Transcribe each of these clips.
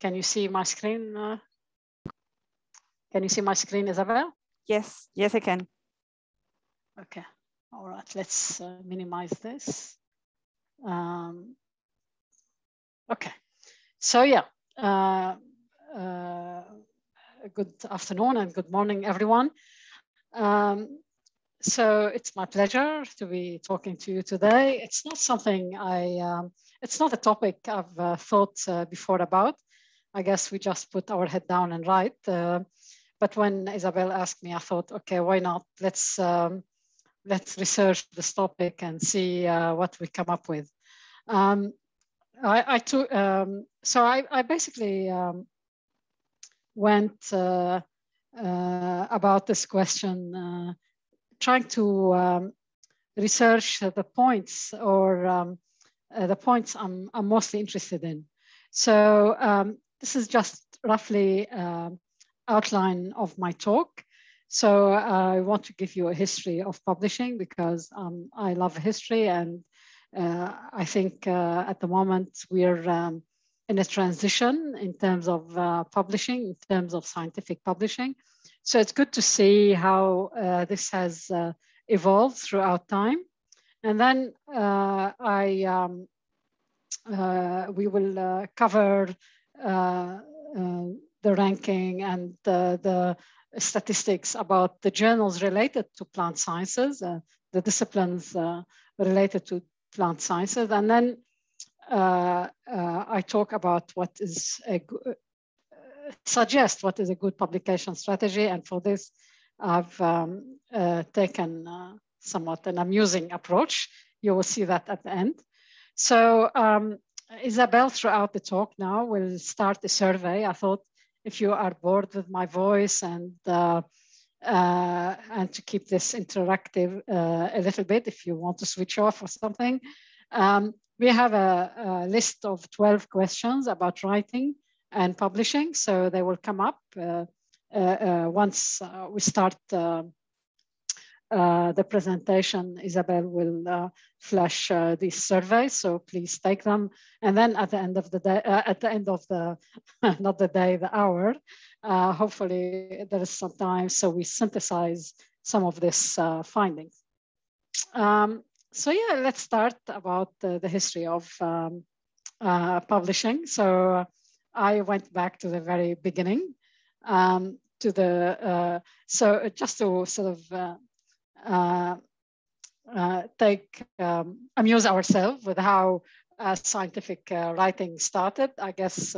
Can you see my screen? Can you see my screen, Isabel? Yes, yes, I can. Okay, all right, let's minimize this. Okay, so yeah, good afternoon and good morning, everyone. So it's my pleasure to be talking to you today. It's not something it's not a topic I've thought before about. I guess we just put our head down and write. But when Isabel asked me, I thought, okay, why not? Let's research this topic and see what we come up with. So I basically went about this question, trying to research the points or the points I'm mostly interested in. So this is just roughly outline of my talk. So I want to give you a history of publishing because I love history, and I think at the moment we're in a transition in terms of publishing, in terms of scientific publishing. So it's good to see how this has evolved throughout time. And then we will cover the ranking and the statistics about the journals related to plant sciences, the disciplines related to plant sciences. And then I talk about what is suggest what is a good publication strategy. And for this, I've taken somewhat an amusing approach. You will see that at the end. So Isabel, throughout the talk now, will start a survey. I thought if you are bored with my voice and to keep this interactive a little bit, if you want to switch off or something, we have a list of 12 questions about writing and publishing. So they will come up once we start the presentation. Isabel will flash these surveys, so please take them. And then at the end of the day, not the day, the hour, hopefully there is some time, so we synthesize some of this findings. So yeah, let's start about the history of publishing. So I went back to the very beginning, so just to sort of amuse ourselves with how scientific writing started. I guess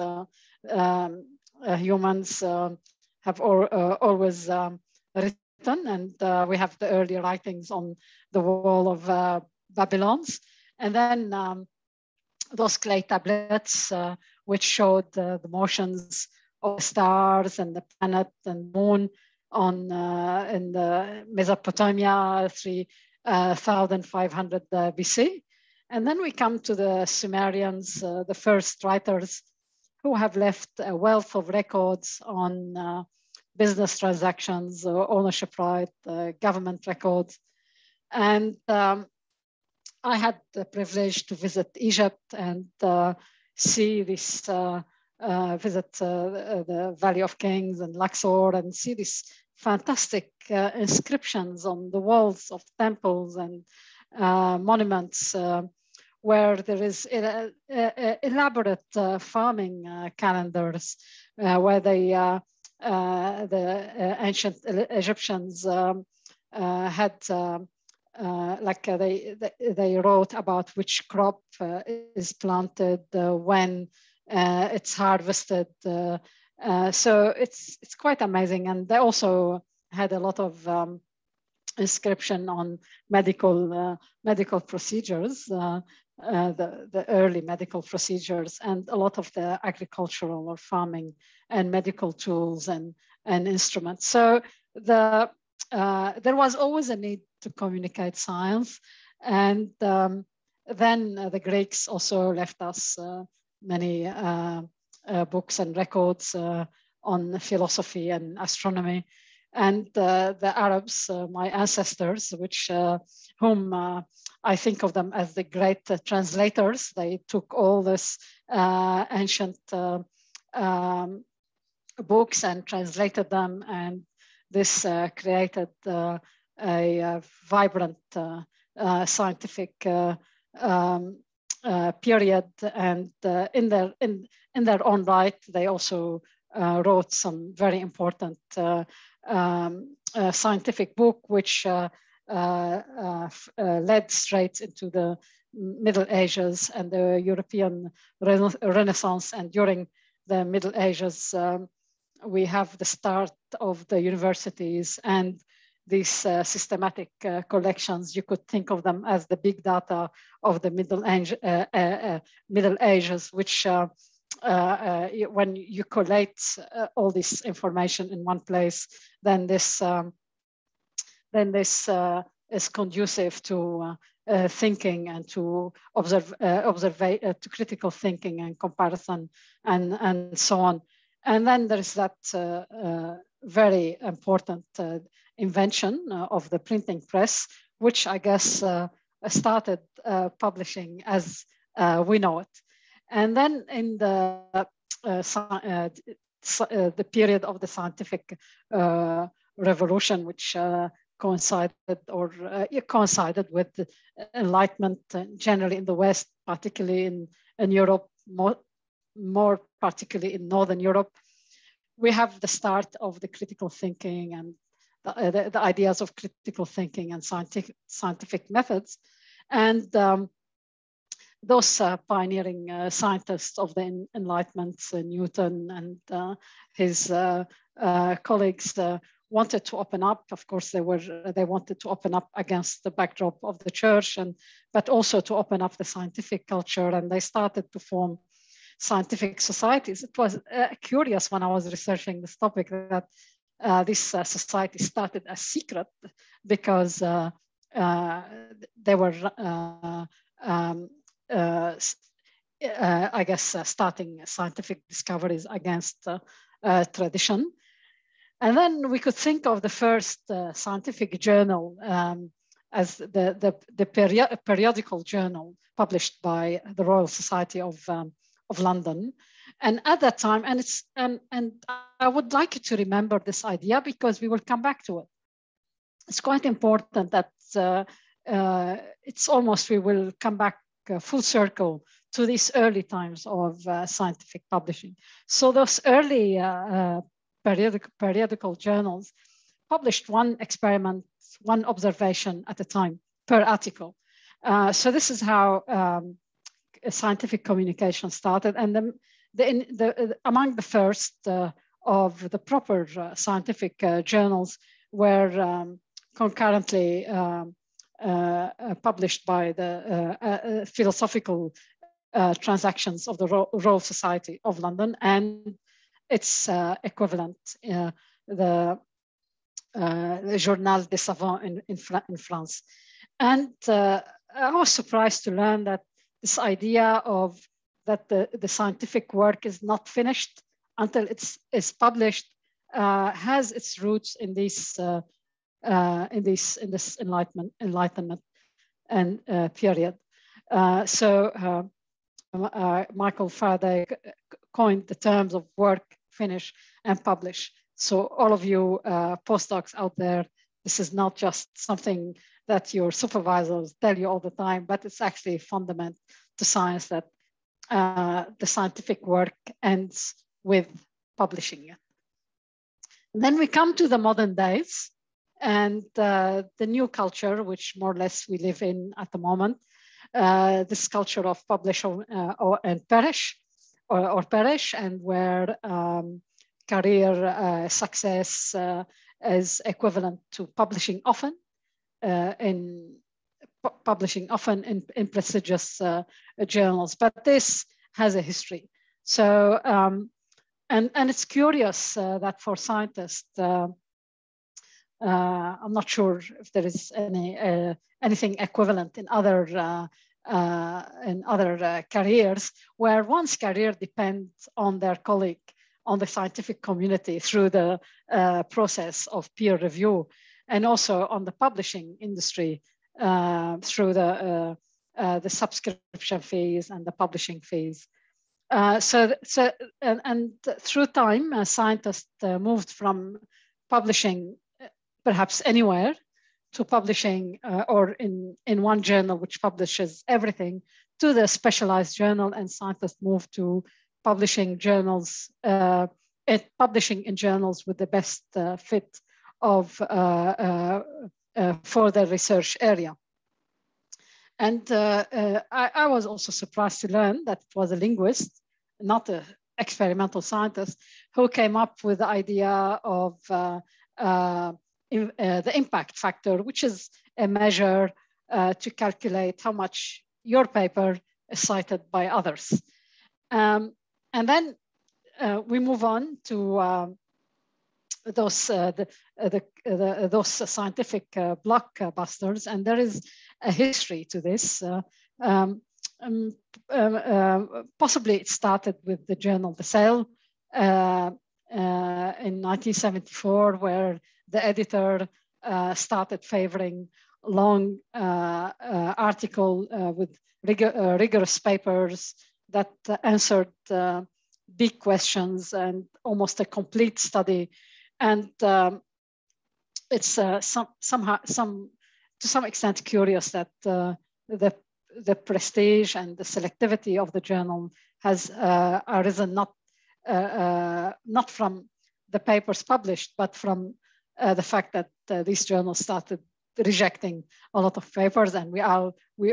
humans have always written, and we have the early writings on the wall of Babylons. And then those clay tablets, which showed the motions of stars and the planet and moon on in the Mesopotamia, 3,500 BC. And then we come to the Sumerians, the first writers who have left a wealth of records on business transactions, ownership right, government records. And I had the privilege to visit Egypt and see this, visit the Valley of Kings and Luxor and see these fantastic inscriptions on the walls of temples and monuments where there is elaborate farming calendars where the ancient Egyptians had they wrote about which crop is planted, when it's harvested. So it's quite amazing. And they also had a lot of inscription on medical procedures, the early medical procedures, and a lot of the agricultural or farming and medical tools and instruments. So there was always a need to communicate science. And then the Greeks also left us many books and records on philosophy and astronomy. And the Arabs, my ancestors, whom I think of them as the great translators, they took all this ancient books and translated them, and this created a vibrant scientific period. And in their own right, they also wrote some very important scientific book, which led straight into the Middle Ages and the European Renaissance. And during the Middle Ages, we have the start of the universities and these systematic collections. You could think of them as the big data of the Middle Ages, which when you collate all this information in one place, then this is conducive to thinking and to to critical thinking and comparison and so on. And then there is that very important invention of the printing press, which I guess started publishing as we know it. And then in the period of the scientific revolution, which coincided with the Enlightenment generally in the West, particularly in Europe, more particularly in Northern Europe, we have the start of the critical thinking and the ideas of critical thinking and scientific methods. And those pioneering scientists of the Enlightenment, Newton and his colleagues, wanted to open up. Of course, they wanted to open up against the backdrop of the church, but also to open up the scientific culture. And they started to form scientific societies. It was curious when I was researching this topic that this society started as secret, because they were, I guess, starting scientific discoveries against tradition. And then we could think of the first scientific journal as the periodical journal published by the Royal Society of London. And at that time, and I would like you to remember this idea, because we will come back to it. It's quite important that it's almost, we will come back full circle to these early times of scientific publishing. So those early periodical journals published one experiment, one observation at a time per article. So this is how scientific communication started. And among the first of the proper scientific journals were concurrently published by the philosophical transactions of the Royal Society of London and its equivalent, the Journal des Savants in France. And I was surprised to learn that this idea of that the scientific work is not finished until it's published has its roots in this Enlightenment and period. So Michael Faraday coined the terms of work, finish, and publish. So all of you postdocs out there, this is not just something that your supervisors tell you all the time, but it's actually a fundament to science that the scientific work ends with publishing it. And then we come to the modern days and the new culture, which more or less we live in at the moment, this culture of publish and perish, or perish, and where career success is equivalent to publishing often in prestigious journals. But this has a history. So, and it's curious that for scientists, I'm not sure if there is anything equivalent in other careers, where one's career depends on their colleague, on the scientific community through the process of peer review, and also on the publishing industry through the subscription fees and the publishing fees. And through time, scientists moved from publishing perhaps anywhere to publishing or in one journal which publishes everything to the specialized journal, and scientists moved to publishing journals, publishing in journals with the best fit of for their research area. And I was also surprised to learn that it was a linguist, not an experimental scientist, who came up with the idea of the impact factor, which is a measure to calculate how much your paper is cited by others. And then we move on to those scientific blockbusters, and there is a history to this. Possibly it started with the journal The Cell in 1974, where the editor started favoring long article with rigorous papers that answered big questions and almost a complete study. And it's to some extent curious that the prestige and the selectivity of the journal has arisen not from the papers published, but from the fact that these journals started rejecting a lot of papers, and we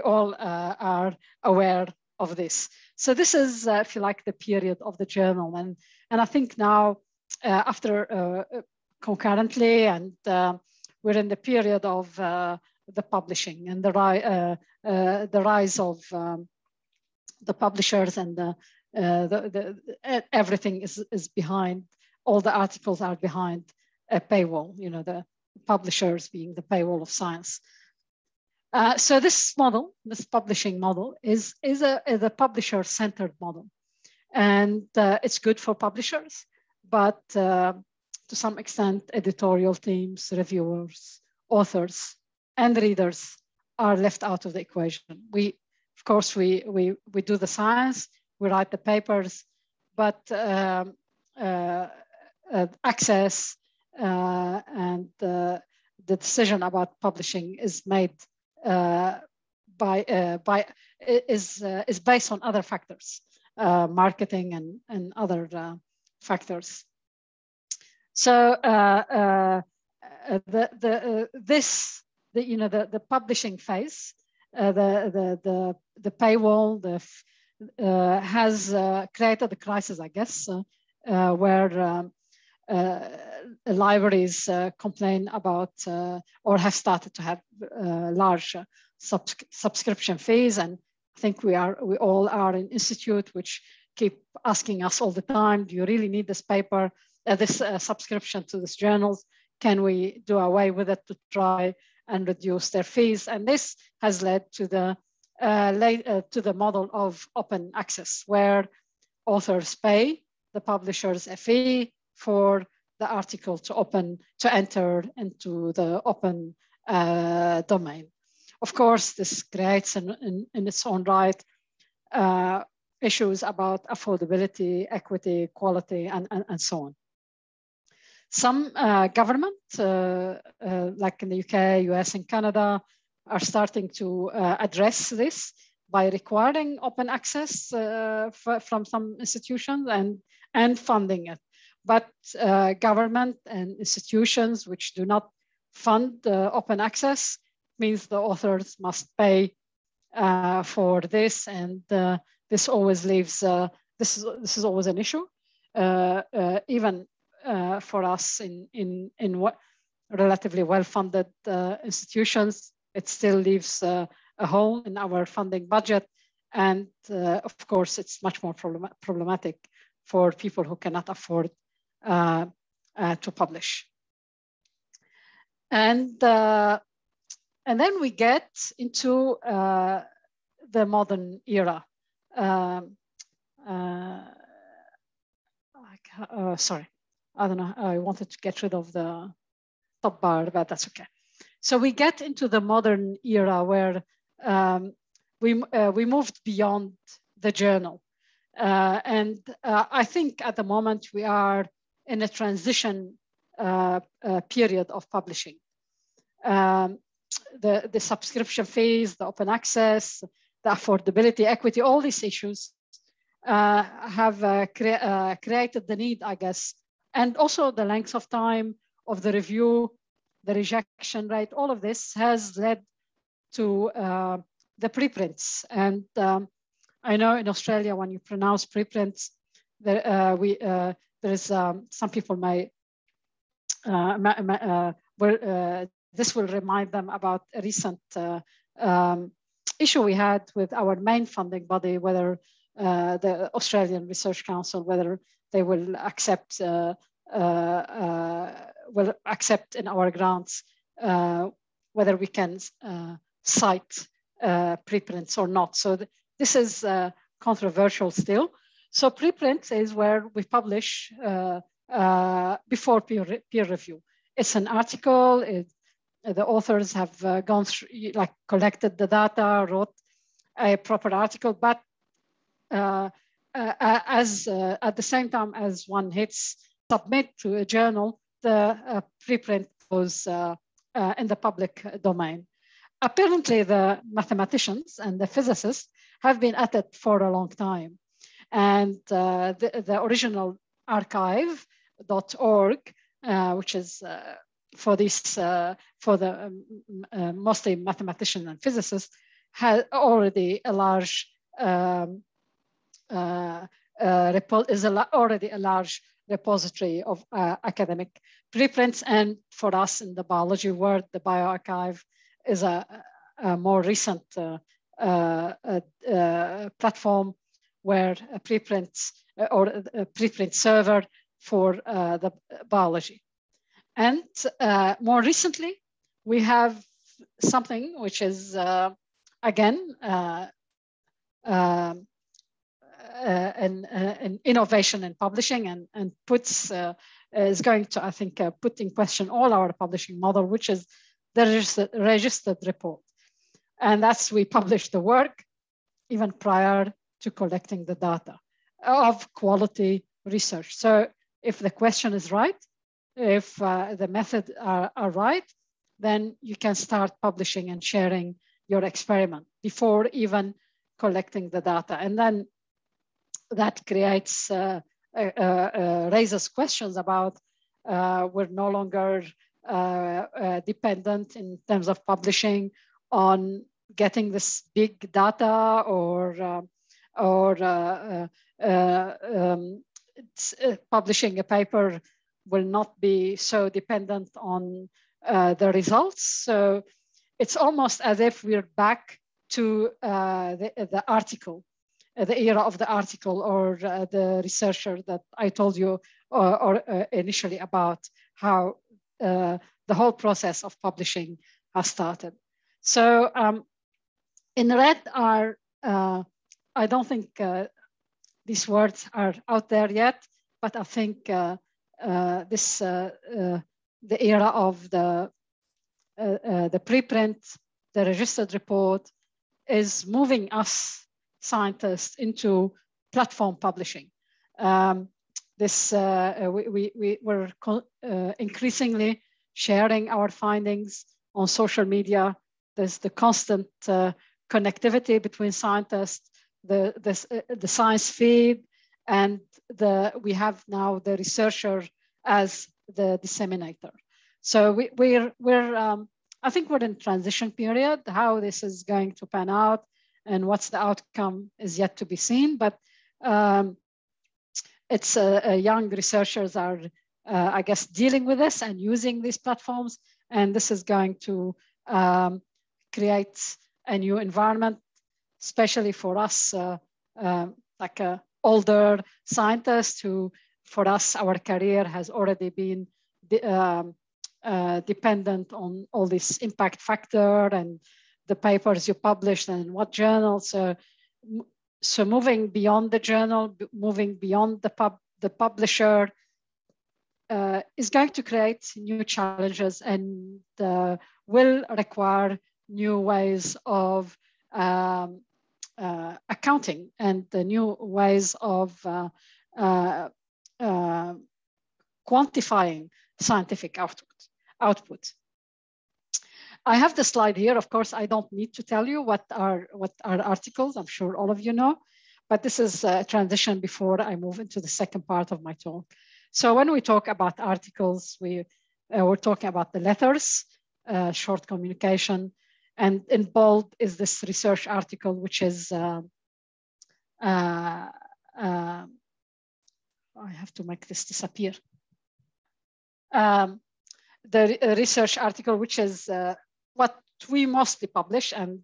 all are aware of this. So this is, if you like, the period of the journal, and I think now after concurrently, and we're in the period of the publishing and the rise of the publishers, and everything is behind. All the articles are behind a paywall. You know, the publishers being the paywall of science. So this model, this publishing model, is a publisher-centered model, and it's good for publishers, but to some extent, editorial teams, reviewers, authors, and readers are left out of the equation. Of course, we do the science, we write the papers, but access and the decision about publishing is made is based on other factors, marketing and other factors. So the publishing phase, the paywall, has created a crisis, I guess, where libraries complain about or have started to have large subscription fees, and I think we all are an institute which keep asking us all the time, do you really need this paper, this subscription to these journals? Can we do away with it to try and reduce their fees? And this has led to the model of open access, where authors pay the publishers a fee for the article to enter into the open domain. Of course, this creates in its own right issues about affordability, equity, quality, and so on. Some governments, like in the UK, US, and Canada, are starting to address this by requiring open access from some institutions and funding it. But government and institutions which do not fund open access means the authors must pay for this, and this always leaves, this is always an issue, even for us in what relatively well-funded institutions. It still leaves a hole in our funding budget, and of course it's much more problematic for people who cannot afford to publish. And then we get into the modern era. Sorry, I don't know. I wanted to get rid of the top bar, but that's okay. So we get into the modern era where we moved beyond the journal. I think at the moment we are in a transition period of publishing. The subscription fees, the open access, the affordability, equity, all these issues have created the need, I guess, and also the length of time of the review, the rejection rate, all of this has led to the preprints. And I know in Australia, when you pronounce preprints, there's some people may this will remind them about a recent issue we had with our main funding body, whether the Australian Research Council, whether they will accept in our grants whether we can cite preprints or not. So this is controversial still. So preprint is where we publish before peer review. It's an article. The authors have gone through, like collected the data, wrote a proper article, but at the same time as one hits submit to a journal, the preprint goes in the public domain. Apparently, the mathematicians and the physicists have been at it for a long time. And the original archive.org, which is for the mostly mathematicians and physicists, has already a large already a large repository of academic preprints. And for us in the biology world, the bioarchive is a more recent platform where preprints or a preprint server for the biology. And more recently, we have something which is, again, an innovation in publishing and is going to, I think, put in question all our publishing model, which is the registered report. And that's we publish the work even prior to collecting the data of quality research. So if the question is right, if the methods are right, then you can start publishing and sharing your experiment before even collecting the data. And then that creates, raises questions about we're no longer dependent in terms of publishing on getting this big data or publishing a paper will not be so dependent on the results. So it's almost as if we're back to the article, the era of the article or the researcher that I told you initially about how the whole process of publishing has started. So in red are, I don't think these words are out there yet, but I think the era of the preprint, the registered report is moving us scientists into platform publishing. We're increasingly sharing our findings on social media. There's the constant connectivity between scientists, the science feed, and we have now the researcher as the disseminator. So I think we're in transition period. How this is going to pan out and what's the outcome is yet to be seen. But it's young researchers are, I guess, dealing with this and using these platforms. And this is going to create a new environment, especially for us, like older scientists who, for us, our career has already been dependent on all this impact factor and the papers you published and what journals. So moving beyond the journal, moving beyond the publisher is going to create new challenges and will require new ways of accounting and the new ways of quantifying scientific output. I have the slide here. Of course, I don't need to tell you what are articles. I'm sure all of you know, but this is a transition before I move into the second part of my talk. So when we talk about articles, we're talking about the letters, short communication, and in bold is this research article, which is, I have to make this disappear. The research article, which is what we mostly publish, and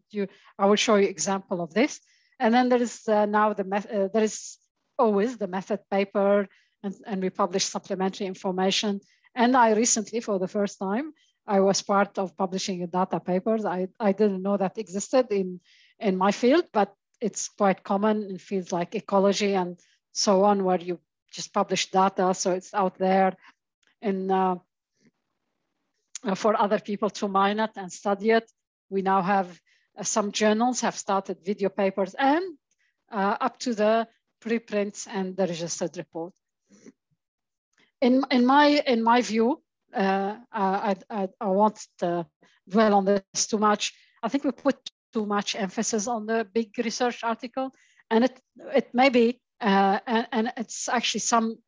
I will show you example of this. And then there is now there is always the method paper, and we publish supplementary information. And I recently, for the first time, I was part of publishing a data papers. I didn't know that existed in my field, but it's quite common in fields like ecology and so on, where you just publish data, so it's out there and for other people to mine it and study it. We now have some journals have started video papers and up to the preprints and the registered report. In my view, I won't dwell on this too much. I think we put too much emphasis on the big research article, and it may be, and it's actually some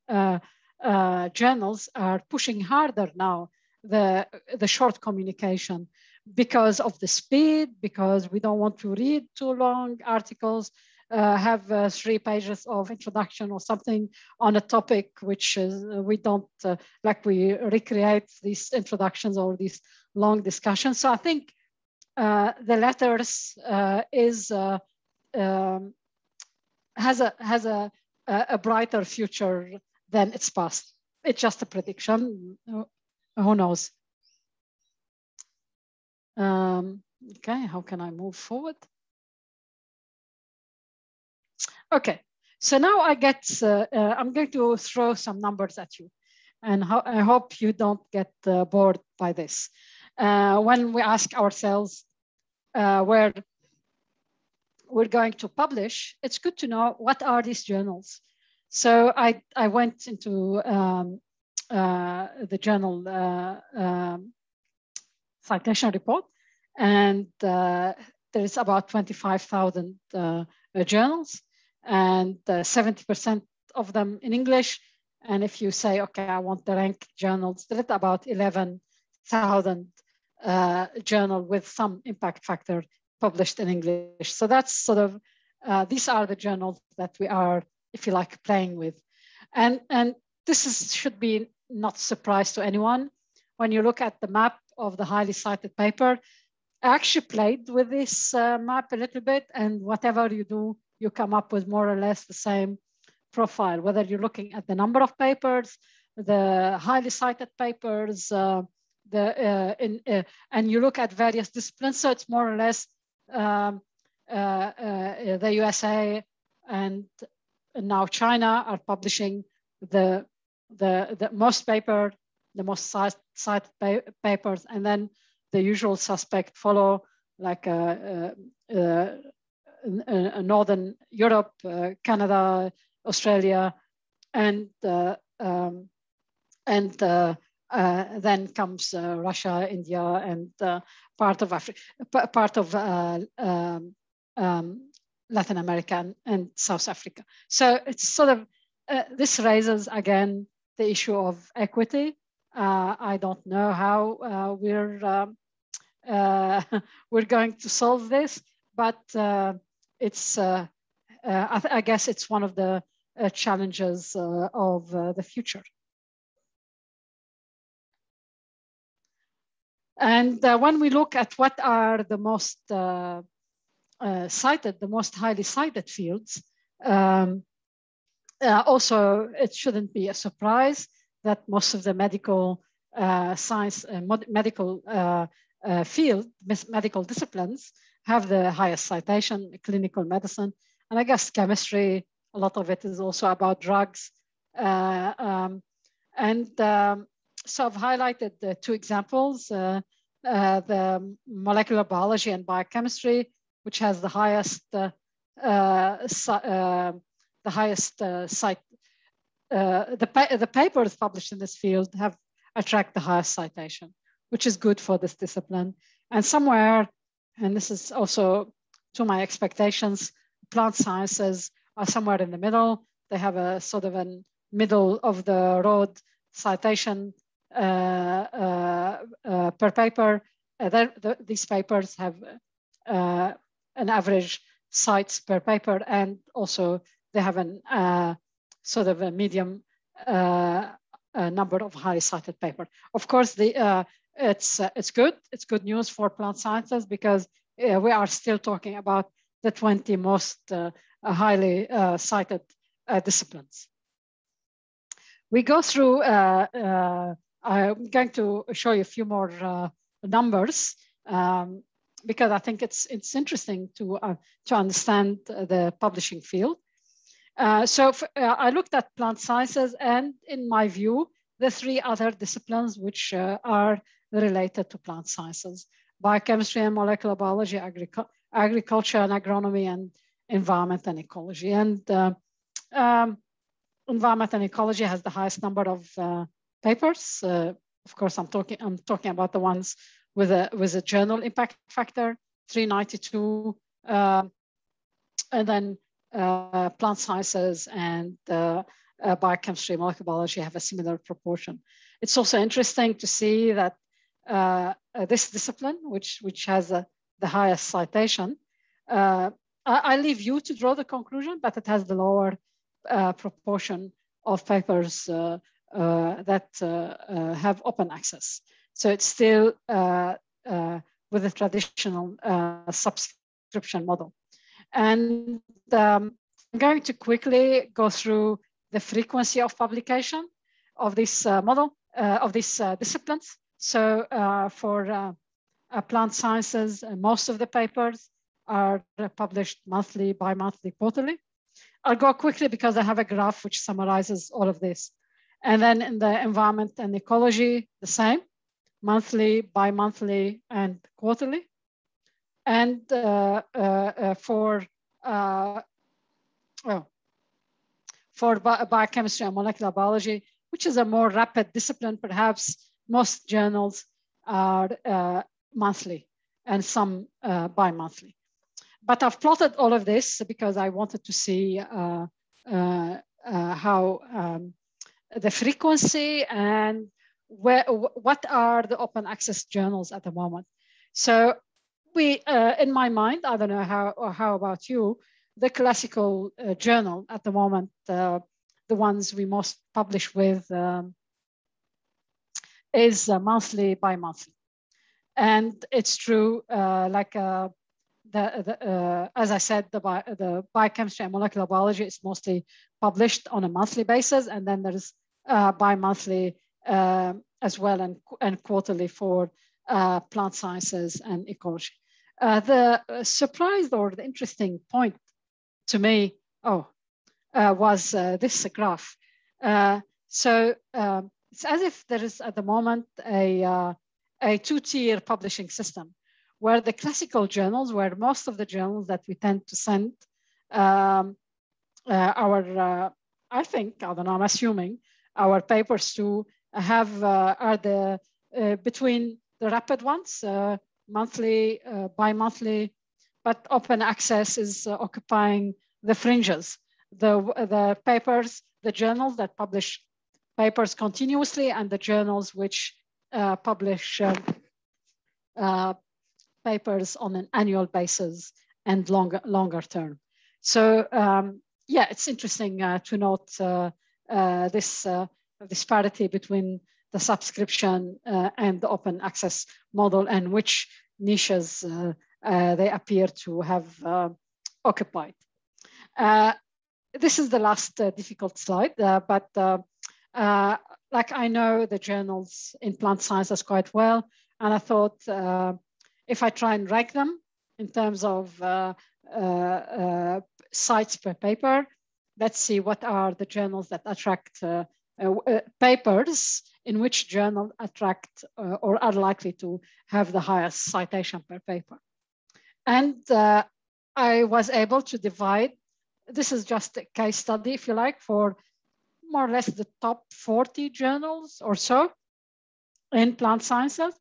journals are pushing harder now the short communication because of the speed, because we don't want to read too long articles, have 3 pages of introduction or something on a topic which is, we don't like, we recreate these introductions or these long discussions. So I think the letters has a brighter future than its past. It's just a prediction. Who knows? Okay, how can I move forward? Okay, so now I'm going to throw some numbers at you, and I hope you don't get bored by this. When we ask ourselves where we're going to publish, it's good to know what are these journals. So I went into the journal citation report, and there is about 25,000 journals, and 70% of them in English. And if you say, okay, I want the ranked journals, there is about 11,000 journal with some impact factor published in English. So that's sort of, these are the journals that we are, if you like, playing with. And this should be not a surprise to anyone. When you look at the map of the highly cited paper, I actually played with this map a little bit, and whatever you do, you come up with more or less the same profile, whether you're looking at the number of papers, the highly cited papers, and you look at various disciplines. So it's more or less the USA and now China are publishing the most paper, the most cited papers, and then the usual suspect follow, like Northern Europe, Canada, Australia, and then comes Russia, India, and part of Africa, part of Latin America and South Africa. So it's sort of, this raises again the issue of equity. I don't know how we're going to solve this, but it's I guess it's one of the challenges of the future. And when we look at what are the most cited, the most highly cited fields, also it shouldn't be a surprise that most of the medical science, medical field, medical disciplines have the highest citation, clinical medicine, and I guess chemistry, a lot of it is also about drugs. So I've highlighted the 2 examples, the molecular biology and biochemistry, which has the highest the highest cite. The papers published in this field have attract the highest citation, which is good for this discipline. And somewhere, and this is also to my expectations, plant sciences are somewhere in the middle. They have a sort of a middle of the road citation per paper. These papers have an average cites per paper, and also they have an sort of a medium number of highly cited paper. Of course, it's good. It's good news for plant sciences because we are still talking about the 20 most highly cited disciplines. We go through, I'm going to show you a few more numbers because I think it's interesting to understand the publishing field. I looked at plant sciences, and in my view, the three other disciplines which are related to plant sciences: biochemistry and molecular biology, agriculture and agronomy, and environment and ecology. And environment and ecology has the highest number of papers. Of course, I'm talking about the ones with a journal impact factor, 392, and then plant sciences and biochemistry, molecular biology have a similar proportion. It's also interesting to see that this discipline, which has the highest citation, I leave you to draw the conclusion, but it has the lower proportion of papers that have open access. So it's still with the traditional subscription model. And I'm going to quickly go through the frequency of publication of this model, of these disciplines. So for plant sciences, most of the papers are published monthly, bi-monthly, quarterly. I'll go quickly because I have a graph which summarizes all of this. And then in the environment and ecology, the same, monthly, bi-monthly, and quarterly. And for biochemistry and molecular biology, which is a more rapid discipline, perhaps most journals are monthly and some bi-monthly. But I've plotted all of this because I wanted to see how the frequency and what are the open access journals at the moment. So we, in my mind, I don't know how about you, the classical journal at the moment, the ones we most publish with is monthly, bi-monthly. And it's true, as I said, the biochemistry and molecular biology is mostly published on a monthly basis, and then there's bi-monthly as well, and quarterly for plant sciences and ecology. The surprise or the interesting point to me was this graph. So it's as if there is at the moment a two-tier publishing system, where the classical journals, where most of the journals that we tend to send I think, I don't know, I'm assuming, our papers to have are the between the rapid ones, monthly, bi-monthly, but open access is occupying the fringes. The papers, the journals that publish papers continuously, and the journals which publish papers on an annual basis and longer term. So yeah, it's interesting to note this disparity between the subscription and the open access model, and which niches they appear to have occupied. This is the last difficult slide, but like I know the journals in plant sciences quite well, and I thought if I try and rank them in terms of cites per paper, let's see what are the journals that attract papers in which journal attract or are likely to have the highest citation per paper. And I was able to divide. This is just a case study, if you like, for more or less the top 40 journals or so in plant sciences.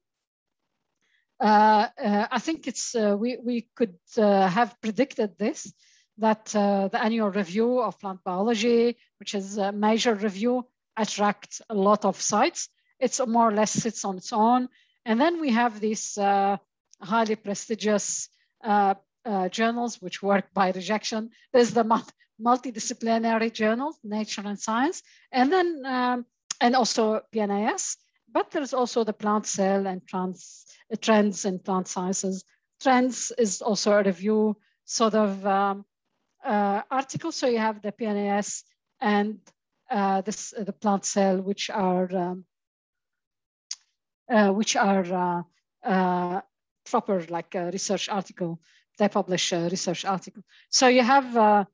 I think it's we could have predicted this, that the annual review of plant biology, which is a major review, attracts a lot of sites. It's more or less sits on its own. And then we have these highly prestigious journals which work by rejection. There's the multidisciplinary journals, Nature and Science, and then and also PNAS. But there's also the Plant Cell and Trends in Plant Sciences. Trends is also a review sort of article. So you have the PNAS and the Plant Cell, which are proper like a research article. They publish a research article. So you have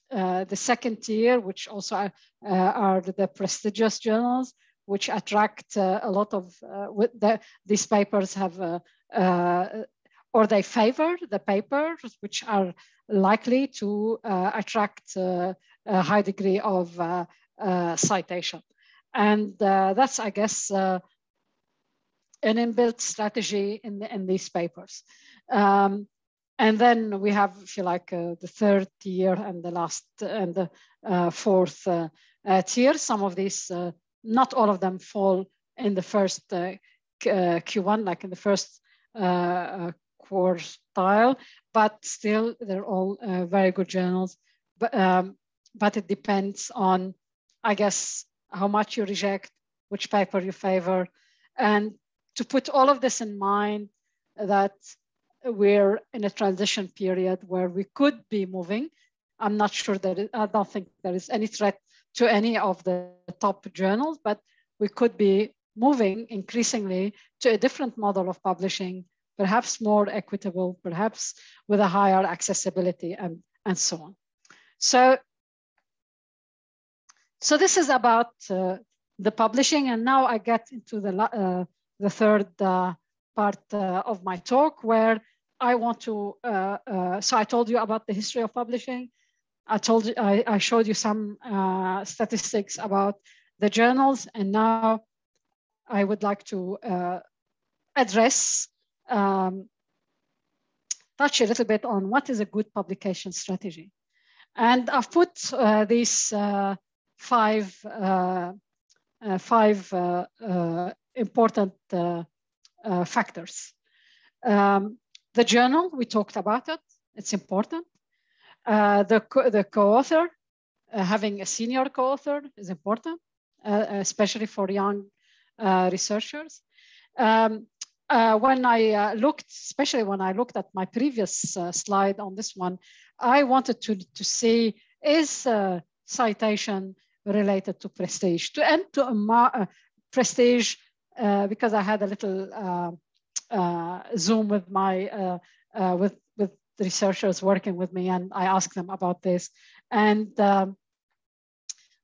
the second tier, which also are the prestigious journals, which attract a lot of, these papers have, or they favor the papers which are likely to attract a high degree of citation. And that's, I guess, an inbuilt strategy in these papers. And then we have, if you like, the third tier and the last and the fourth tier. Some of these, not all of them fall in the first Q1, like in the first quartile, but still they're all very good journals. But it depends on, I guess, how much you reject, which paper you favor. And to put all of this in mind, that we're in a transition period where we could be moving. I'm not sure that I don't think there is any threat to any of the top journals, but we could be moving increasingly to a different model of publishing, perhaps more equitable, perhaps with a higher accessibility and so on. So this is about the publishing, and now I get into the third part of my talk, where I want to, so I told you about the history of publishing. I showed you some statistics about the journals, and now I would like to address, touch a little bit on what is a good publication strategy. And I've put these five important factors. The journal, we talked about it, it's important. The co-author, having a senior co-author is important, especially for young researchers. When I looked, especially when I looked at my previous slide on this one, I wanted to see, is citation related to prestige, prestige, because I had a little Zoom with my with the researchers working with me, and I asked them about this, and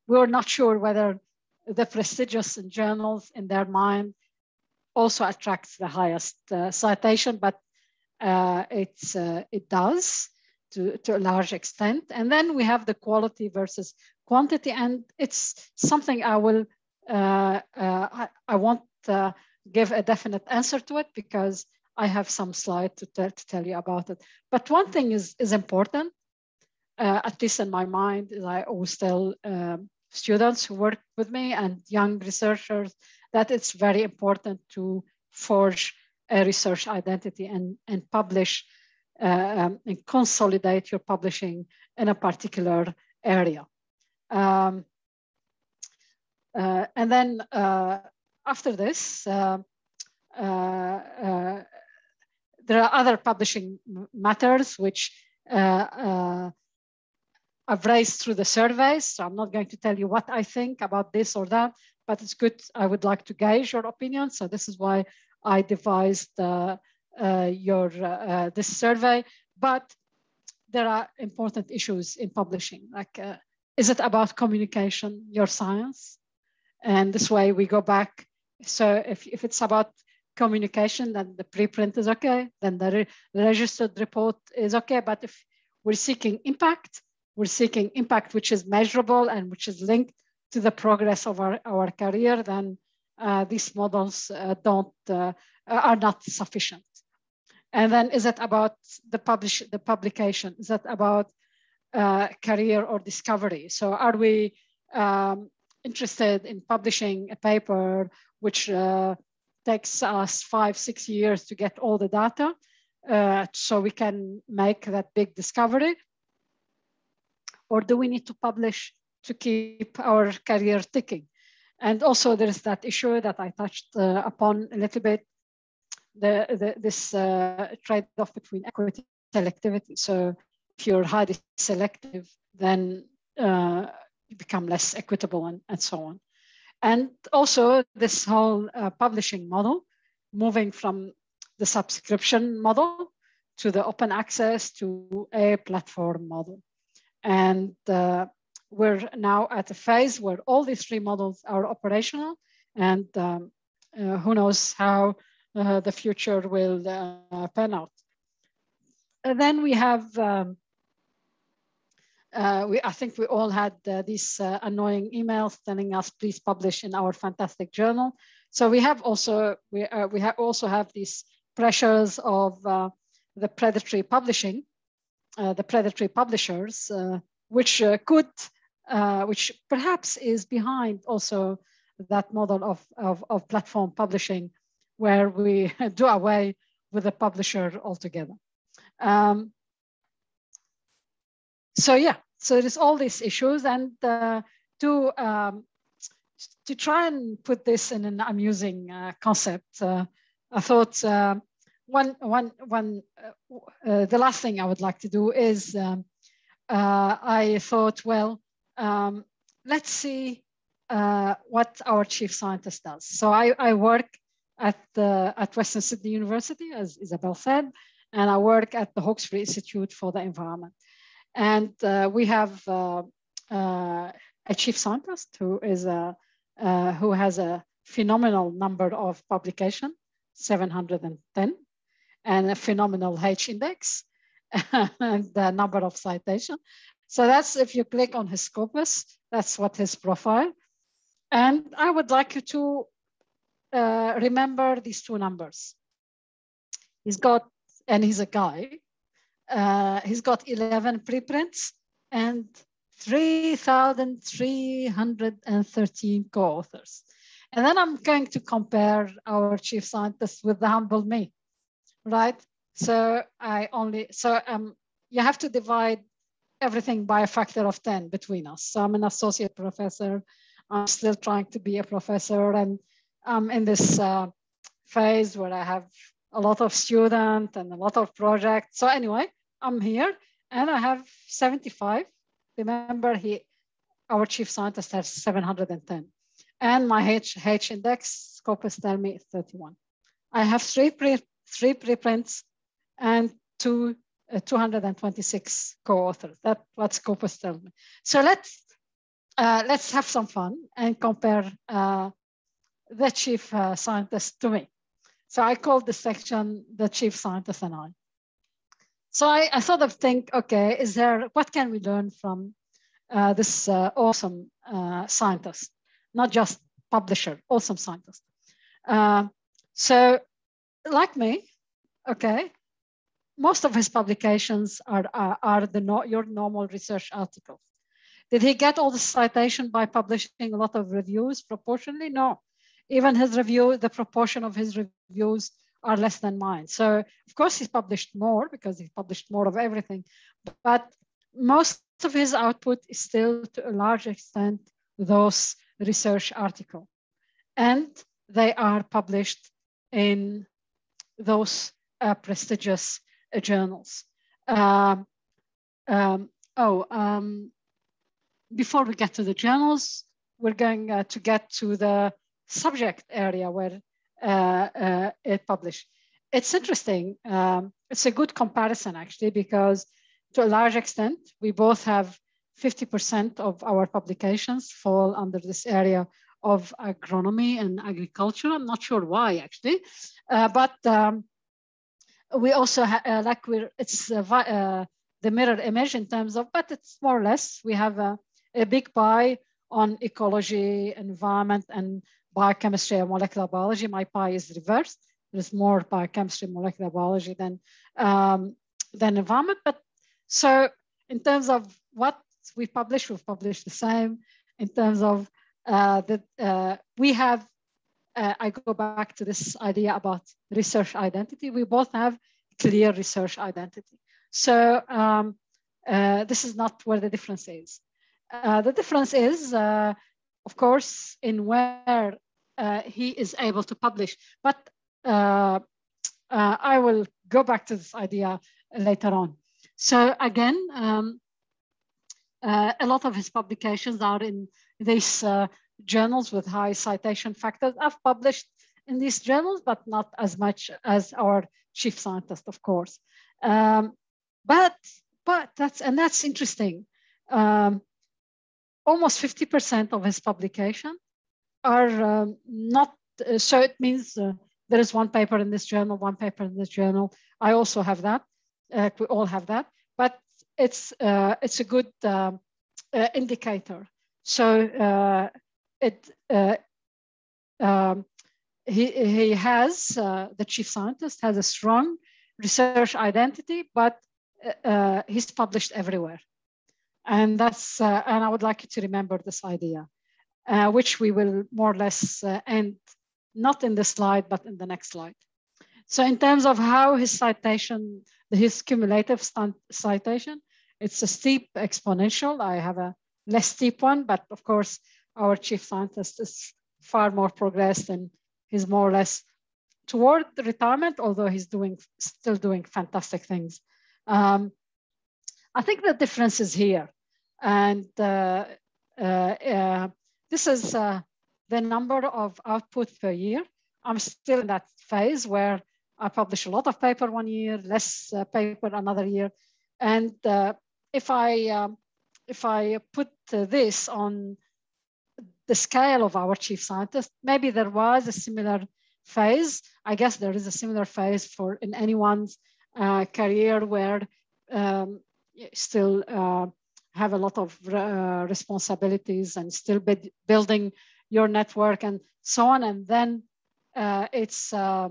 we were not sure whether the prestigious journals in their mind also attracts the highest citation, but it does to a large extent. And then we have the quality versus quantity, and it's something I will I won't give a definite answer to it, because I have some slide to tell you about it. But one thing is important, at least in my mind, is I always tell students who work with me and young researchers that it's very important to forge a research identity and publish and consolidate your publishing in a particular area. And then after this, there are other publishing matters which I've raised through the surveys. So I'm not going to tell you what I think about this or that, but it's good. I would like to gauge your opinion. So this is why I devised this survey. But there are important issues in publishing, like is it about communication, your science? And this way we go back. So if it's about communication, then the preprint is okay, then the registered report is okay. But if we're seeking impact which is measurable and which is linked to the progress of our career, then these models are not sufficient. And then is it about the publication? Is it about career or discovery? So are we interested in publishing a paper which takes us 5-6 years to get all the data so we can make that big discovery? Or do we need to publish to keep our career ticking? And also there is that issue that I touched upon a little bit, this trade-off between equity and selectivity. So if you're highly selective, then you become less equitable and so on. And also this whole publishing model, moving from the subscription model to the open access to a platform model. And we're now at a phase where all these three models are operational, and who knows how the future will pan out. And then we have, I think we all had these annoying emails telling us, please publish in our fantastic journal. So we have also, we also have these pressures of the predatory publishing, the predatory publishers, which perhaps is behind also that model of platform publishing, where we do away with the publisher altogether. So yeah, so there's all these issues, and to try and put this in an amusing concept, I thought the last thing I would like to do is I thought, well, let's see what our chief scientist does. So I work at Western Sydney University, as Isabel said, and I work at the Hawkesbury Institute for the Environment. And we have a chief scientist who has a phenomenal number of publications, 710, and a phenomenal H index and the number of citations. So that's, if you click on his scopus, that's what his profile. And I would like you to remember these two numbers. He's got, and he's a guy, he's got 11 preprints and 3,313 co-authors. And then I'm going to compare our chief scientist with the humble me, right? So you have to divide everything by a factor of 10 between us. So I'm an associate professor. I'm still trying to be a professor, and I'm in this phase where I have a lot of students and a lot of projects. So anyway, I'm here and I have 75. Remember, our chief scientist has 710. And my H index scopus tell me 31. I have three preprints and 226 co-authors. That's what scopus tell me. So let's have some fun and compare the chief scientist to me. So I called this section the chief scientist and I. So I sort of think, okay, what can we learn from this awesome scientist, not just publisher, awesome scientist. So like me, okay, most of his publications are your normal research articles. Did he get all the citation by publishing a lot of reviews proportionally? No. Even his review, the proportion of his reviews are less than mine. So of course he's published more because he published more of everything, but most of his output is still to a large extent those research articles. And they are published in those prestigious journals. Before we get to the journals, we're going to get to the subject area where it published. It's interesting. It's a good comparison, actually, because to a large extent, we both have 50% of our publications fall under this area of agronomy and agriculture. I'm not sure why, actually, but we also it's the mirror image in terms of, but it's more or less, we have a big pie on ecology, environment, and biochemistry and molecular biology. My pie is reversed. There's more biochemistry, molecular biology than environment. But so in terms of what we've published the same. In terms of we have, I go back to this idea about research identity. We both have clear research identity. So this is not where the difference is. The difference is, of course, in where he is able to publish. But I will go back to this idea later on. So again, a lot of his publications are in these journals with high citation factors. I've published in these journals, but not as much as our chief scientist, of course. But that's interesting. Almost 50% of his publication are not, so it means there is one paper in this journal, one paper in this journal. I also have that. We all have that, but it's a good indicator. So he has, the chief scientist has a strong research identity, but he's published everywhere. And that's, and I would like you to remember this idea, which we will more or less end, not in this slide, but in the next slide. So in terms of how his citation, his cumulative citation, it's a steep exponential. I have a less steep one, but of course, our chief scientist is far more progressed and he's more or less toward the retirement, although he's still doing fantastic things. I think the difference is here. And this is the number of output per year. I'm still in that phase where I publish a lot of paper one year, less paper another year. And if I put this on the scale of our chief scientist, maybe there was a similar phase. I guess there is a similar phase for in anyone's career where still have a lot of responsibilities and still building your network and so on. And then it's a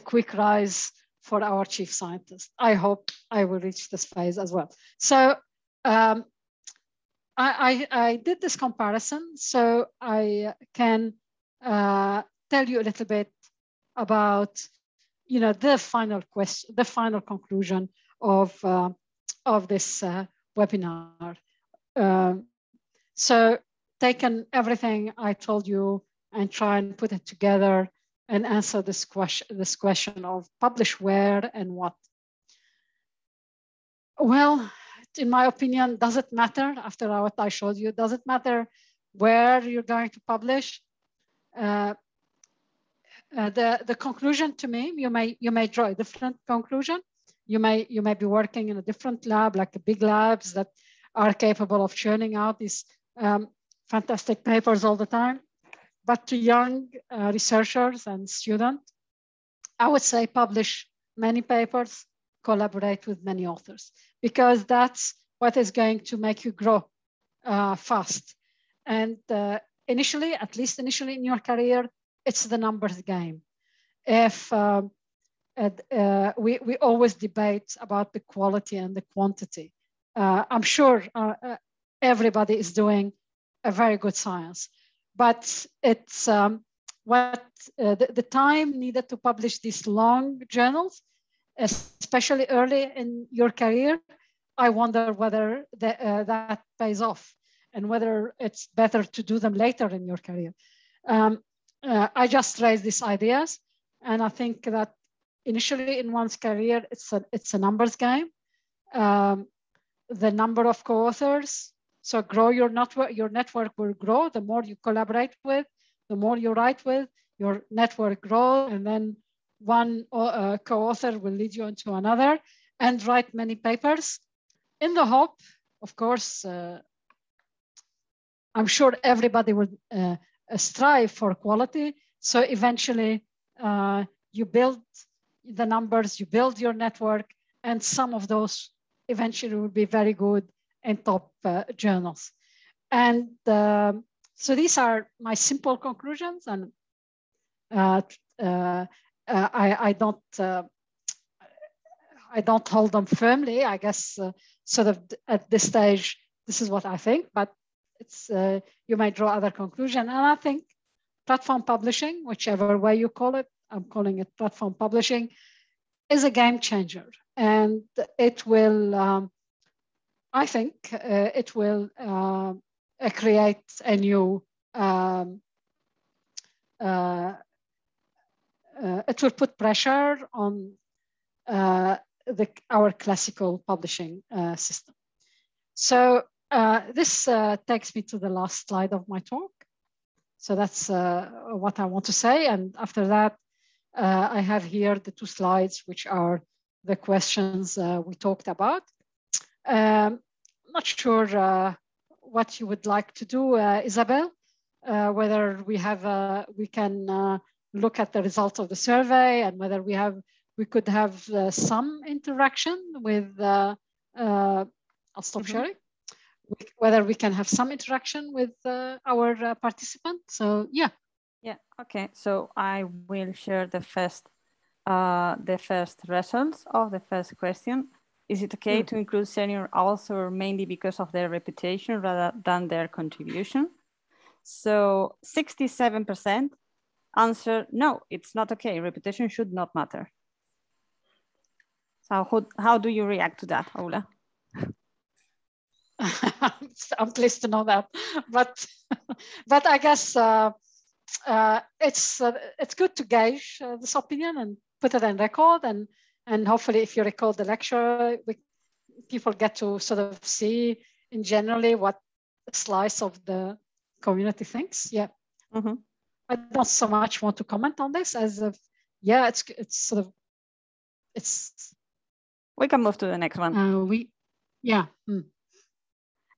quick rise for our chief scientist. I hope I will reach this phase as well. So I did this comparison so I can tell you a little bit about, you know, the final question, the final conclusion of this webinar. So taken everything I told you and try and put it together and answer this question of publish where and what. Well, in my opinion, does it matter after what I showed you? Does it matter where you're going to publish? The conclusion to me, you may draw a different conclusion. You may be working in a different lab, like the big labs that are capable of churning out these fantastic papers all the time. But to young researchers and students, I would say publish many papers, collaborate with many authors, because that's what is going to make you grow fast. And initially, at least initially in your career, it's the numbers game. If we always debate about the quality and the quantity. I'm sure everybody is doing a very good science, but it's the time needed to publish these long journals, especially early in your career. I wonder whether that pays off and whether it's better to do them later in your career. I just raised these ideas, and I think that initially in one's career, it's a numbers game. The number of co-authors, so grow your network will grow. The more you collaborate with, the more you write with, your network grows, and then one co-author will lead you into another, and write many papers in the hope, of course, I'm sure everybody would strive for quality. So eventually you build the numbers, you build your network, and some of those eventually will be very good in top journals. And so these are my simple conclusions, and I don't hold them firmly. I guess sort of at this stage, this is what I think, but it's you may draw other conclusion. And I think platform publishing, whichever way you call it, I'm calling it platform publishing, is a game changer. And it will, I think it will create a new, it will put pressure on our classical publishing system. So this takes me to the last slide of my talk. So that's what I want to say. And after that, I have here the 2 slides, which are the questions we talked about. Not sure what you would like to do, Isabel, whether we can look at the results of the survey, and whether we could have some interaction with, I'll stop sharing, whether we can have some interaction with our participants. So yeah. Yeah, okay, so I will share the first results of the first question. Is it okay to include senior author mainly because of their reputation rather than their contribution? So 67% answer, no, it's not okay. Reputation should not matter. So how do you react to that, Oula? I'm pleased to know that, but I guess it's good to gauge this opinion and put it on record, and hopefully, if you record the lecture, people get to sort of see in generally what a slice of the community thinks. Yeah, I don't so much want to comment on this as of, yeah, it's sort of it's. We can move to the next one. Yeah.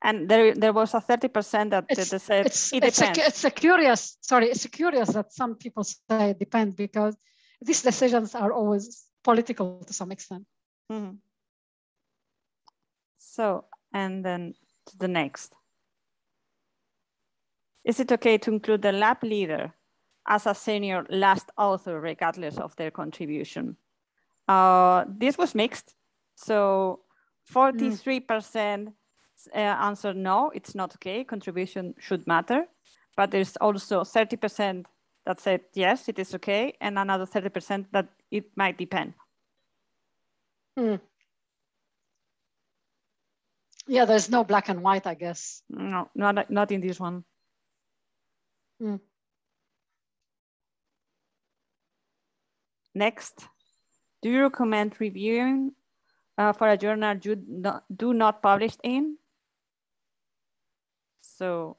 And there was a 30% that said it depends. It's curious that some people say it depends, because these decisions are always political to some extent. So, and then to the next. Is it okay to include the lab leader as a senior last author regardless of their contribution? This was mixed. So 43% answered no, it's not okay, contribution should matter. But there's also 30% that said yes, it is okay, and another 30% that it might depend. Yeah, there's no black and white, I guess. No, not in this one. Next, do you recommend reviewing for a journal you do not publish in? So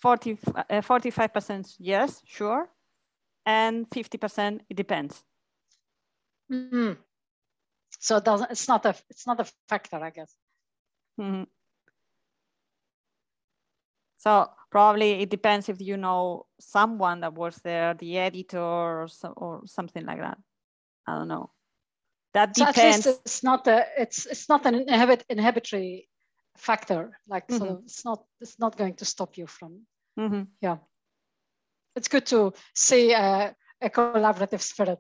45% yes, sure, and 50% it depends. So it's not a factor, I guess. So probably it depends if you know someone that was there, the editor or something like that. I don't know. That depends. So at least it's not an inhibitory factor. Like sort of, it's not going to stop you from. Yeah, it's good to see a collaborative spirit.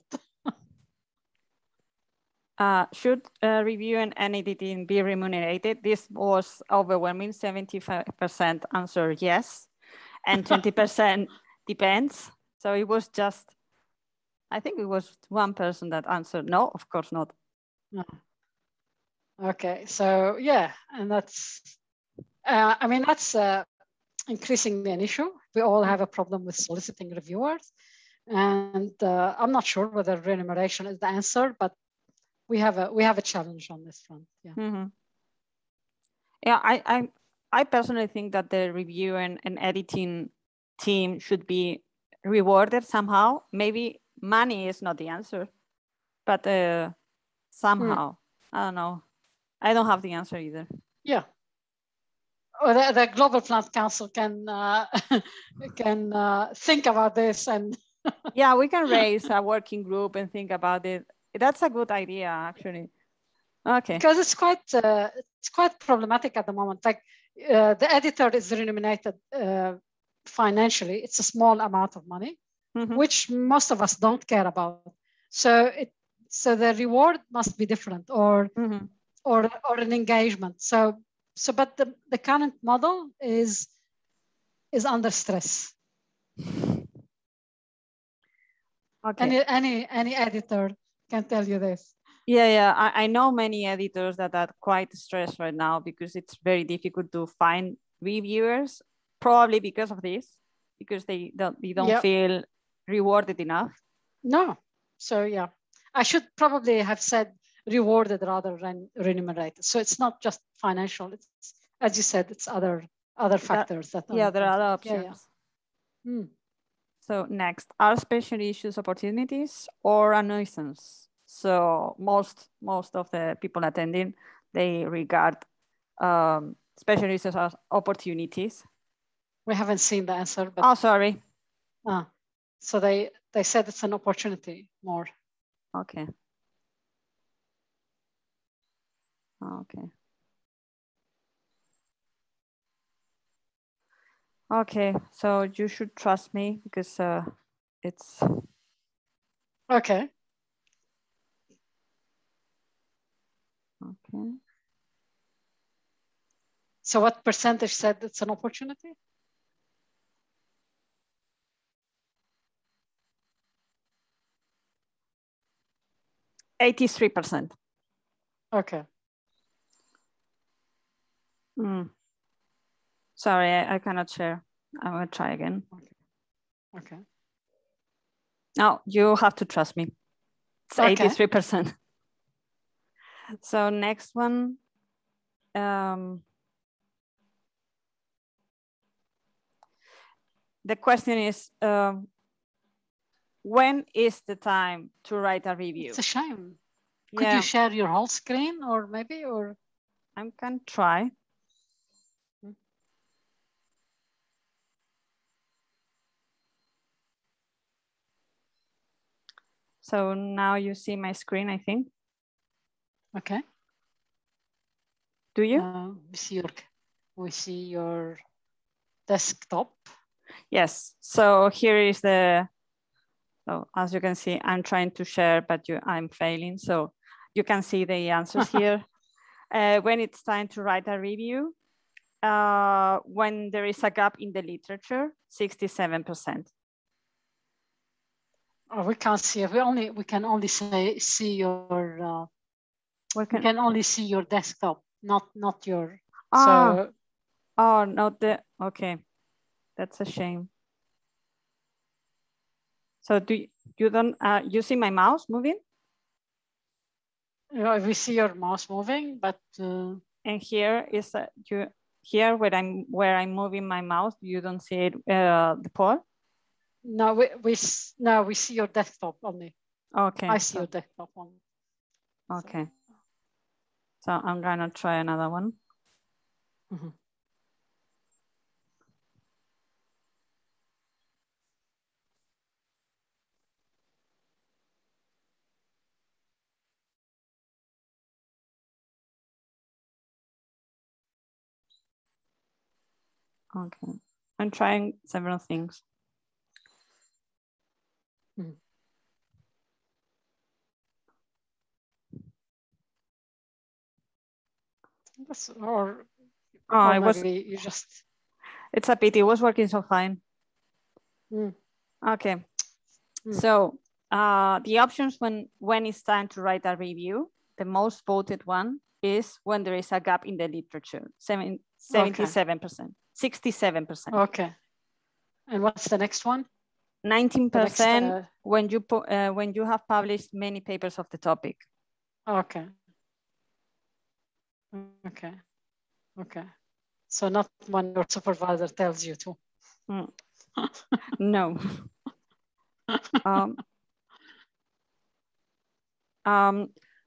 Should review and editing be remunerated? This was overwhelming. 75% answer yes, and 20% depends. So it was just, I think it was one person that answered no, of course not. No. Okay, so yeah, and that's, I mean, that's increasingly an issue. We all have a problem with soliciting reviewers, and I'm not sure whether remuneration is the answer, but we have a challenge on this front. Yeah. Yeah, I personally think that the review and editing team should be rewarded somehow. Maybe money is not the answer, but somehow, I don't know. I don't have the answer either. Yeah. or the Global Plant Council can think about this. And yeah, we can raise a working group and think about it. That's a good idea, actually. Okay. Because it's quite problematic at the moment. Like the editor is remunerated financially. It's a small amount of money, which most of us don't care about. So the reward must be different, or an engagement. But the current model is under stress. Okay. Any editor can tell you this. Yeah. I know many editors that are quite stressed right now because it's very difficult to find reviewers, probably because of this, because they don't feel rewarded enough. No. So yeah, I should probably have said rewarded rather than remunerated. So it's not just financial. It's, as you said, it's other factors that are there are other options. Yeah. So next, are special issues opportunities or a nuisance? So most of the people attending, they regard special issues as opportunities. We haven't seen the answer, but oh, sorry. So they said it's an opportunity more. Okay. Okay, so you should trust me because it's okay. Okay. So what percentage said it's an opportunity? %83%. Okay. Sorry, I cannot share. I'm gonna try again. Okay. No, you have to trust me. It's 83%. So next one. The question is, when is the time to write a review? It's a shame. Could you share your whole screen or maybe, or? I can try. So now you see my screen, I think. Okay. Do you? We see your desktop. Yes. So here is the. So as you can see, I'm trying to share, but I'm failing. So you can see the answers here. When it's time to write a review, when there is a gap in the literature, 67%. Oh, we can't see it. We can only see your. We can only see your desktop, not your. So. Oh, not the. Okay, that's a shame. So you don't you see my mouse moving? We see your mouse moving, but. And here is here where I'm moving my mouse. You don't see it the poll. No, we see your desktop only. Okay. I see your desktop only. Okay. So I'm gonna try another one. Okay, I'm trying several things. Or it was. You just. It's a pity. It was working so fine. Okay. So the options when it's time to write a review, the most voted one is when there is a gap in the literature, 77%, 67%. Okay. And what's the next one? 19% when you have published many papers of the topic. Okay. So not when your supervisor tells you to. No.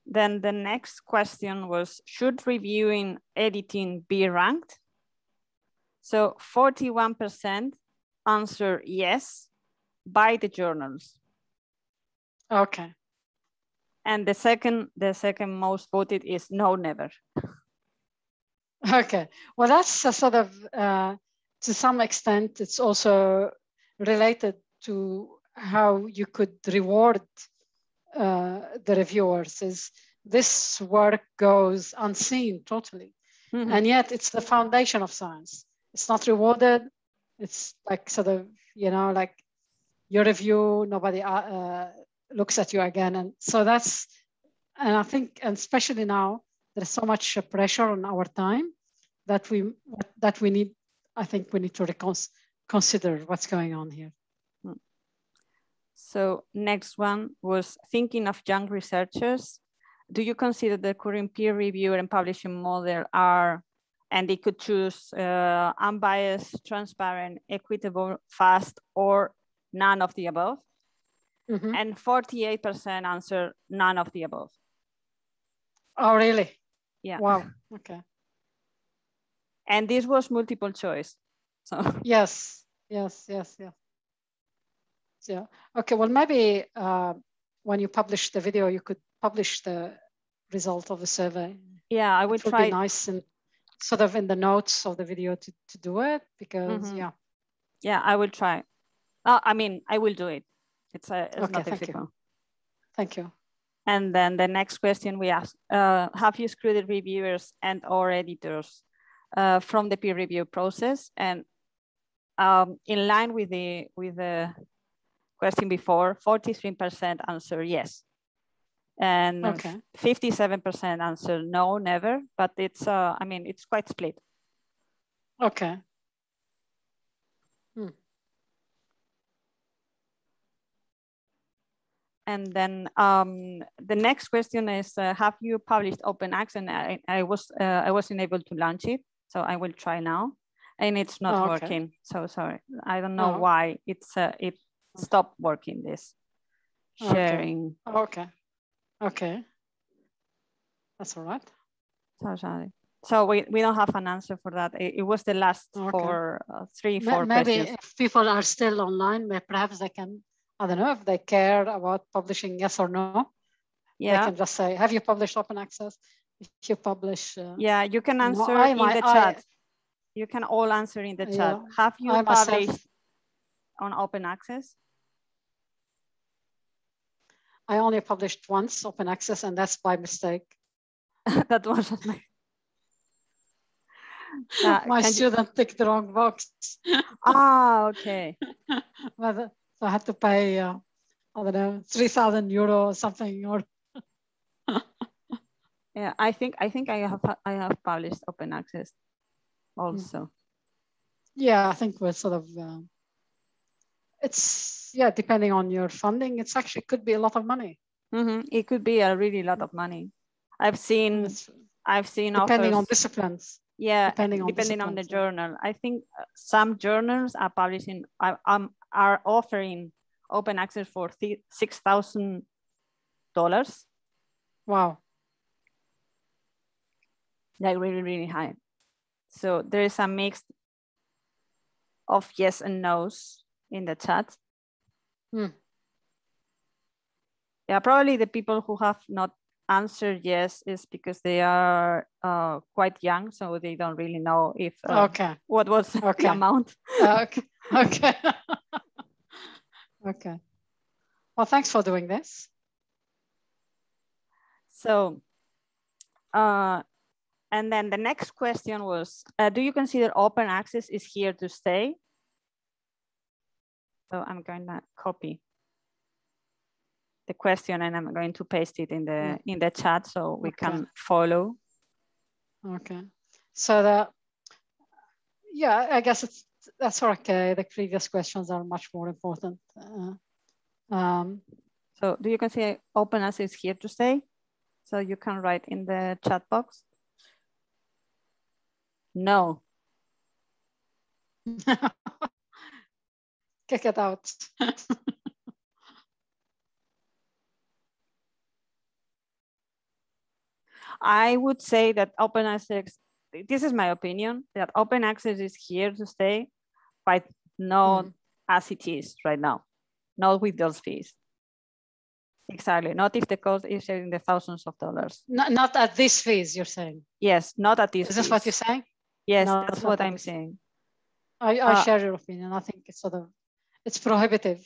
Then the next question was, should reviewing editing be ranked? So 41% answer yes by the journals. Okay. And the second most voted is no, never. Okay. Well, that's a sort of, to some extent, it's also related to how you could reward the reviewers. Is this work goes unseen totally. Mm-hmm. And yet it's the foundation of science. It's not rewarded. It's like sort of, like your review, nobody looks at you again. And so that's, and I think, and especially now, there's so much pressure on our time that we need, I think we need to consider what's going on here. So next one was thinking of young researchers. Do you consider the current peer review and publishing model are, and they could choose unbiased, transparent, equitable, fast, or none of the above? Mm-hmm. And 48% answer none of the above. Oh, really? Yeah. Wow. Okay. And this was multiple choice. So yes. Yeah. Okay. Well, maybe when you publish the video, you could publish the result of the survey. Yeah, I would try. It would be nice and sort of in the notes of the video to do it, because mm-hmm. yeah. Yeah, I will try. I mean, I will do it. It's okay, not difficult. Thank you. And then the next question we asked, have you excluded reviewers and or editors from the peer review process? And in line with the question before, 43% answer yes. And 57% answer no, never, but it's, I mean, it's quite split. Okay. And then the next question is, have you published open access? And I wasn't able to launch it, so I will try now. And it's not working, so sorry. I don't know why it stopped working, this sharing. Okay. That's all right. So sorry. So we don't have an answer for that. It was the last four questions. Maybe if people are still online, perhaps they can, I don't know if they care about publishing yes or no. Yeah. They can just say, have you published open access? If you publish. Yeah, you can answer in the chat. You can all answer in the chat. Have you published on open access? I only published once open access, and that's by mistake. That wasn't my. My student ticked the wrong box. Okay. So I had to pay, I don't know, 3,000 euro or something. Or yeah, I think I have published open access also. Yeah, I think we're sort of. It's depending on your funding. It's actually could be a lot of money. Mm-hmm. It could be a really lot of money. I've seen depending authors, on disciplines. Yeah, depending on the journal. I think some journals are publishing are offering open access for $6,000. Wow. Like really, really high. So there is a mix of yes and no's in the chat. Yeah, probably the people who have not answered yes is because they are quite young, so they don't really know if what was the amount. Okay. Okay. Well, thanks for doing this. So, and then the next question was, do you consider open access is here to stay? So I'm going to copy the question and I'm going to paste it in the chat so we can follow. Okay. So I guess that's okay. The previous questions are much more important. So do you consider open access here to stay? So you can write in the chat box. No. Kick it out. I would say that open access this is my opinion, that open access is here to stay, but not as it is right now, not with those fees. Exactly, not if the cost is in the thousands of dollars. Not at these fees, you're saying? Yes, not at these fees. Is this what you're saying? Yes, no, that's what I'm saying. I share your opinion. I think it's it's prohibitive.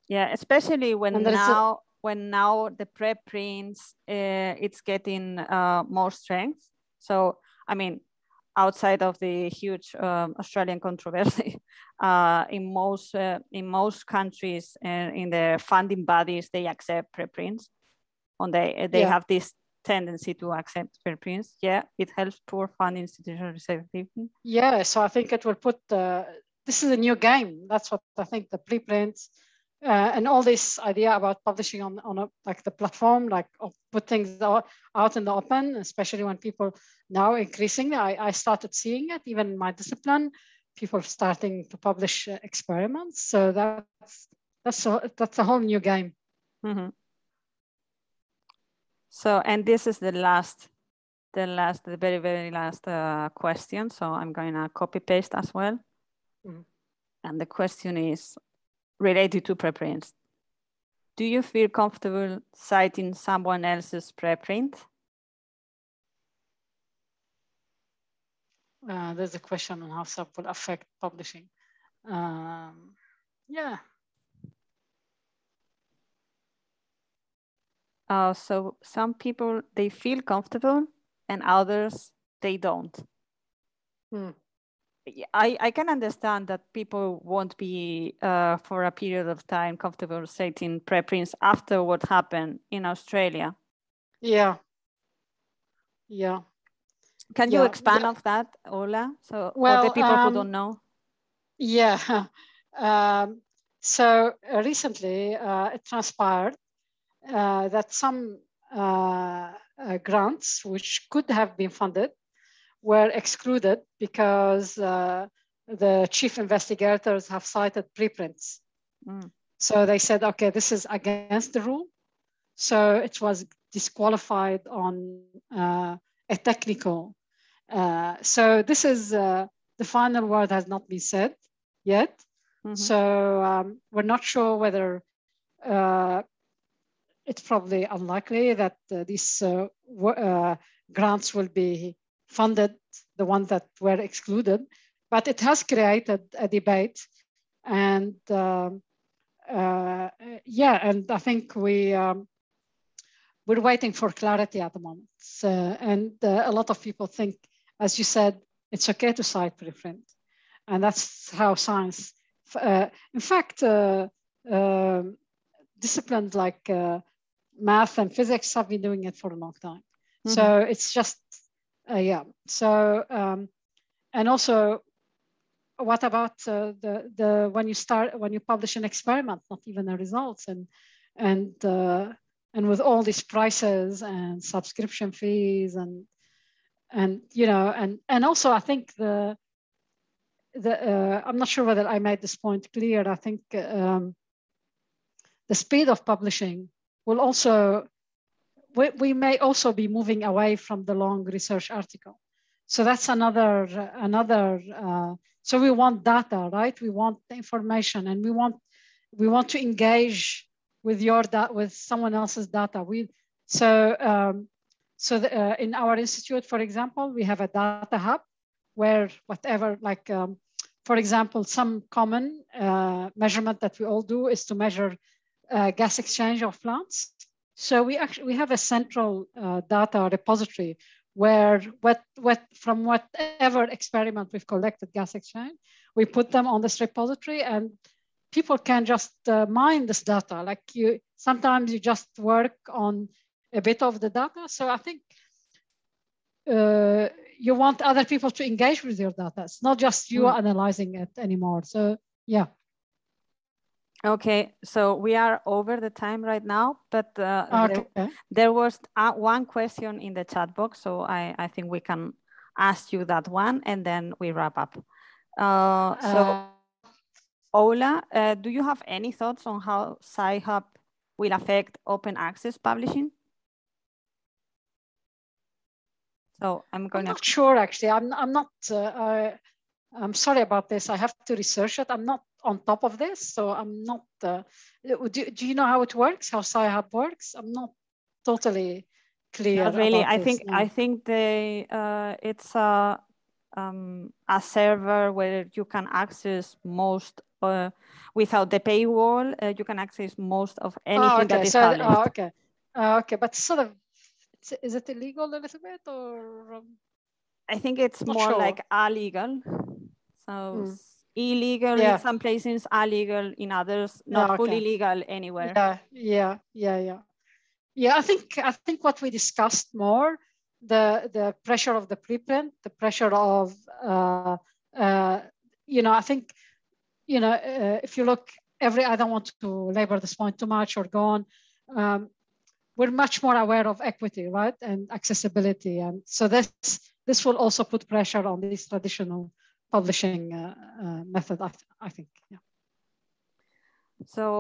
Yeah, especially when now the preprints, it's getting more strength. So, I mean, outside of the huge Australian controversy, in most countries and in the funding bodies, they accept preprints. They have this tendency to accept preprints. Yeah, it helps poor fund institutional receptivity. Yeah, so I think it will put, this is a new game. That's what I think, the preprints and all this idea about publishing on like the platform, like put things out in the open, especially when people now increasingly, I started seeing it even in my discipline, people starting to publish experiments. So that's a whole new game. Mm-hmm. So, and this is the very, very last question. So I'm going to copy paste as well. Mm-hmm. And the question is related to preprints. Do you feel comfortable citing someone else's preprint? There's a question on how SUB will affect publishing. Yeah. So some people, they feel comfortable and others, they don't. I can understand that people won't be for a period of time comfortable citing preprints after what happened in Australia. Yeah. Can you expand on that, Ola? So for the people who don't know. Yeah. So recently it transpired that some grants which could have been funded were excluded because the chief investigators have cited preprints. So they said, okay, this is against the rule. So it was disqualified on a technical. So this is, the final word has not been said yet. So we're not sure whether it's probably unlikely that these grants will be funded, the ones that were excluded, but it has created a debate. And and I think we're waiting for clarity at the moment. And a lot of people think, as you said, it's okay to cite preprint. And that's how science, in fact, disciplines like math and physics have been doing it for a long time. So it's just, yeah. So, and also, what about when you publish an experiment, not even the results, and with all these prices and subscription fees and you know, and also I think I'm not sure whether I made this point clear. I think the speed of publishing will also, we may also be moving away from the long research article. So that's another. So we want data, right? We want the information, and we want to engage with with someone else's data. In our institute, for example, we have a data hub where whatever, like, for example, some common measurement that we all do is to measure gas exchange of plants. So we have a central data repository where from whatever experiment we've collected gas exchange, we put them on this repository, and people can just mine this data. Like sometimes you just work on a bit of the data. So I think you want other people to engage with your data. It's not just you analyzing it anymore. So yeah. Okay, so we are over the time right now, but there was one question in the chat box, so I think we can ask you that one, and then we wrap up. So, Oula, do you have any thoughts on how Sci-Hub will affect open access publishing? So I'm not sure, actually. I'm not. I'm sorry about this. I have to research it. I'm not on top of this, so I'm not. Do you know how it works? How Sci-Hub works? I'm not totally clear. Not really. About this, no. I think it's a server where you can access most without the paywall. You can access most of anything that is published. Okay. Okay, but sort of, is it illegal a little bit, or? I think it's more like illegal. So illegal in some places, illegal in others, not fully legal anywhere. Yeah. I think what we discussed more, the pressure of the preprint, the pressure of I think if you look, I don't want to labor this point too much or go on. We're much more aware of equity, right, and accessibility, and so this will also put pressure on this traditional publishing method, I think. Yeah. So